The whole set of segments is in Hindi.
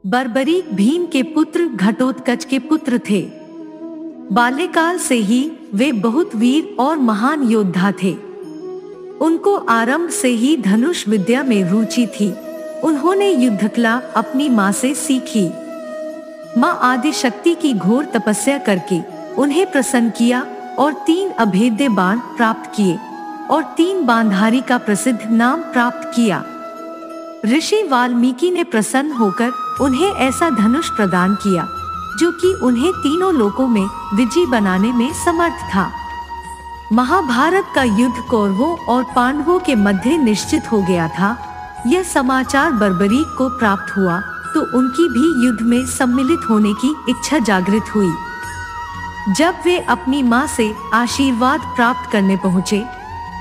बर्बरीक भीम के पुत्र घटोत्कच के पुत्र थे। बाल्यकाल से ही वे बहुत वीर और महान योद्धा थे। उनको आरंभ से ही धनुष विद्या में रुचि थी। उन्होंने युद्धकला अपनी माँ से सीखी। माँ आदिशक्ति की घोर तपस्या करके उन्हें प्रसन्न किया और 3 अभेद्य बाण प्राप्त किए और 3 बाणधारी का प्रसिद्ध नाम प्राप्त किया। ऋषि वाल्मीकि ने प्रसन्न होकर उन्हें ऐसा धनुष प्रदान किया जो कि उन्हें तीनों लोकों में विजयी बनाने में समर्थ था। महाभारत का युद्ध कौरवों और पांडवों के मध्य निश्चित हो गया था। यह समाचार बर्बरीक को प्राप्त हुआ तो उनकी भी युद्ध में सम्मिलित होने की इच्छा जागृत हुई। जब वे अपनी माँ से आशीर्वाद प्राप्त करने पहुँचे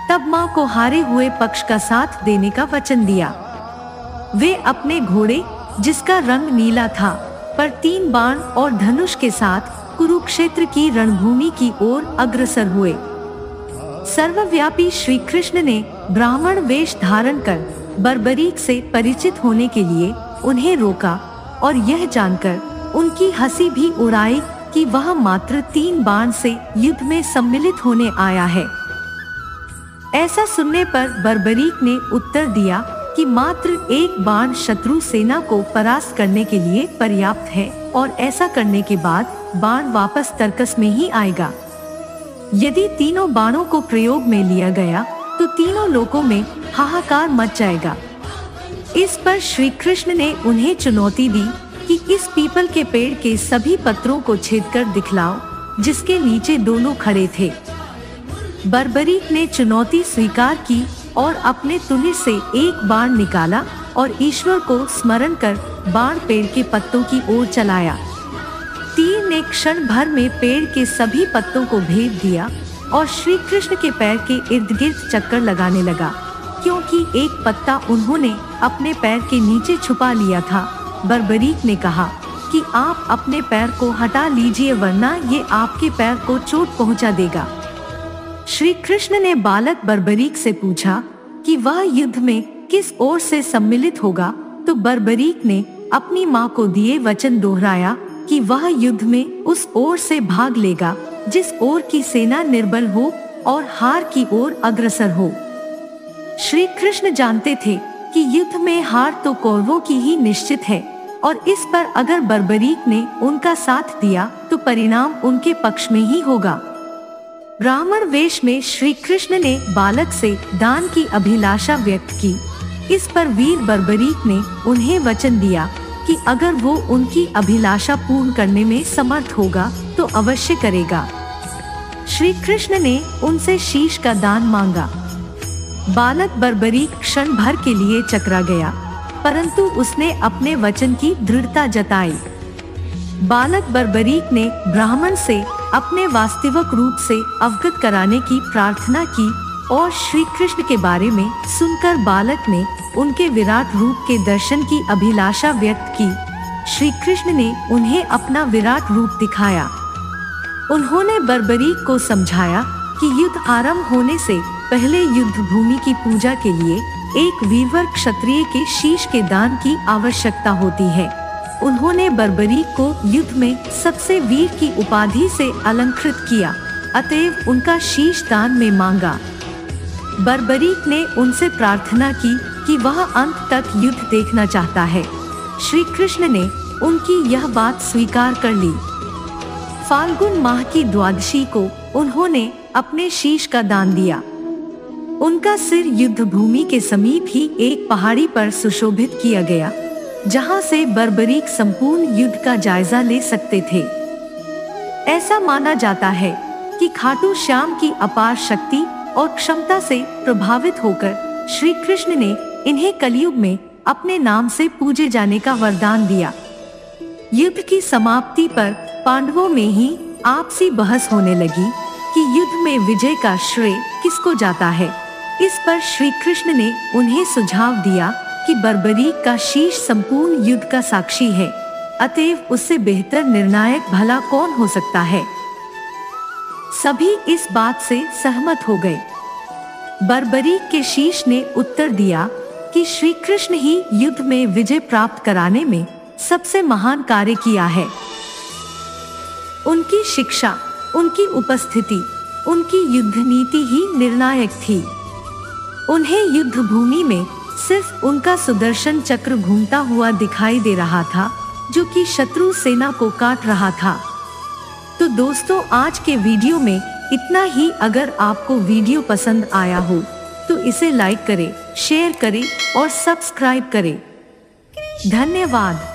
तब माँ को हारे हुए पक्ष का साथ देने का वचन दिया। वे अपने घोड़े, जिसका रंग नीला था, पर 3 बाण और धनुष के साथ कुरुक्षेत्र की रणभूमि की ओर अग्रसर हुए। सर्वव्यापी श्री कृष्ण ने ब्राह्मण वेश धारण कर बर्बरीक से परिचित होने के लिए उन्हें रोका और यह जानकर उनकी हंसी भी उड़ाई कि वह मात्र 3 बाण से युद्ध में सम्मिलित होने आया है। ऐसा सुनने पर बर्बरीक ने उत्तर दिया कि मात्र 1 बाण शत्रु सेना को परास्त करने के लिए पर्याप्त है और ऐसा करने के बाद बाण वापस तर्कस में ही आएगा। यदि तीनों बाणों को प्रयोग में लिया गया तो तीनों लोकों में हाहाकार मच जाएगा। इस पर श्री कृष्ण ने उन्हें चुनौती दी कि इस पीपल के पेड़ के सभी पत्रों को छेदकर दिखलाओ, जिसके नीचे दोनों खड़े थे। बर्बरीक ने चुनौती स्वीकार की और अपने तुनिर से 1 बाण निकाला और ईश्वर को स्मरण कर बाण पेड़ के पत्तों की ओर चलाया। तीर ने क्षण भर में पेड़ के सभी पत्तों को भेद दिया और श्री कृष्ण के पैर के इर्द गिर्द चक्कर लगाने लगा, क्योंकि एक पत्ता उन्होंने अपने पैर के नीचे छुपा लिया था। बर्बरीक ने कहा कि आप अपने पैर को हटा लीजिए वरना ये आपके पैर को चोट पहुंचा देगा। श्री कृष्ण ने बालक बर्बरीक से पूछा कि वह युद्ध में किस ओर से सम्मिलित होगा, तो बर्बरीक ने अपनी माँ को दिए वचन दोहराया कि वह युद्ध में उस ओर से भाग लेगा जिस ओर की सेना निर्बल हो और हार की ओर अग्रसर हो। श्री कृष्ण जानते थे कि युद्ध में हार तो कौरवों की ही निश्चित है और इस पर अगर बर्बरीक ने उनका साथ दिया तो परिणाम उनके पक्ष में ही होगा। ब्राह्मण वेश में श्री कृष्ण ने बालक से दान की अभिलाषा व्यक्त की। इस पर वीर बर्बरीक ने उन्हें वचन दिया कि अगर वो उनकी अभिलाषा पूर्ण करने में समर्थ होगा तो अवश्य करेगा। श्री कृष्ण ने उनसे शीश का दान मांगा। बालक बर्बरीक क्षण भर के लिए चकरा गया, परंतु उसने अपने वचन की दृढ़ता जताई। बालक बर्बरीक ने ब्राह्मण से अपने वास्तविक रूप से अवगत कराने की प्रार्थना की और श्री कृष्ण के बारे में सुनकर बालक ने उनके विराट रूप के दर्शन की अभिलाषा व्यक्त की। श्री कृष्ण ने उन्हें अपना विराट रूप दिखाया। उन्होंने बर्बरीक को समझाया कि युद्ध आरंभ होने से पहले युद्ध भूमि की पूजा के लिए एक वीरवर क्षत्रिय के शीश के दान की आवश्यकता होती है। उन्होंने बर्बरीक को युद्ध में सबसे वीर की उपाधि से अलंकृत किया, अतएव उनका शीश दान में मांगा। बर्बरीक ने उनसे प्रार्थना की कि वह अंत तक युद्ध देखना चाहता है। श्री कृष्ण ने उनकी यह बात स्वीकार कर ली। फाल्गुन माह की द्वादशी को उन्होंने अपने शीश का दान दिया। उनका सिर युद्ध भूमि के समीप ही एक पहाड़ी पर सुशोभित किया गया, जहां से बर्बरीक संपूर्ण युद्ध का जायजा ले सकते थे। ऐसा माना जाता है कि खाटू श्याम की अपार शक्ति और क्षमता से प्रभावित होकर श्री कृष्ण ने इन्हें कलयुग में अपने नाम से पूजे जाने का वरदान दिया। युद्ध की समाप्ति पर पांडवों में ही आपसी बहस होने लगी कि युद्ध में विजय का श्रेय किसको जाता है। इस पर श्री कृष्ण ने उन्हें सुझाव दिया कि बर्बरीक का शीश संपूर्ण युद्ध का साक्षी है, अतएव उससे बेहतर निर्णायक भला कौन हो सकता है। सभी इस बात से सहमत हो गए। बर्बरीक के शीश ने उत्तर दिया कि श्री कृष्ण ही युद्ध में विजय प्राप्त कराने में सबसे महान कार्य किया है। उनकी शिक्षा, उनकी उपस्थिति, उनकी युद्ध नीति ही निर्णायक थी। उन्हें युद्ध भूमि में सिर्फ उनका सुदर्शन चक्र घूमता हुआ दिखाई दे रहा था, जो कि शत्रु सेना को काट रहा था। तो दोस्तों, आज के वीडियो में इतना ही। अगर आपको वीडियो पसंद आया हो तो इसे लाइक करें, शेयर करें और सब्सक्राइब करें। धन्यवाद।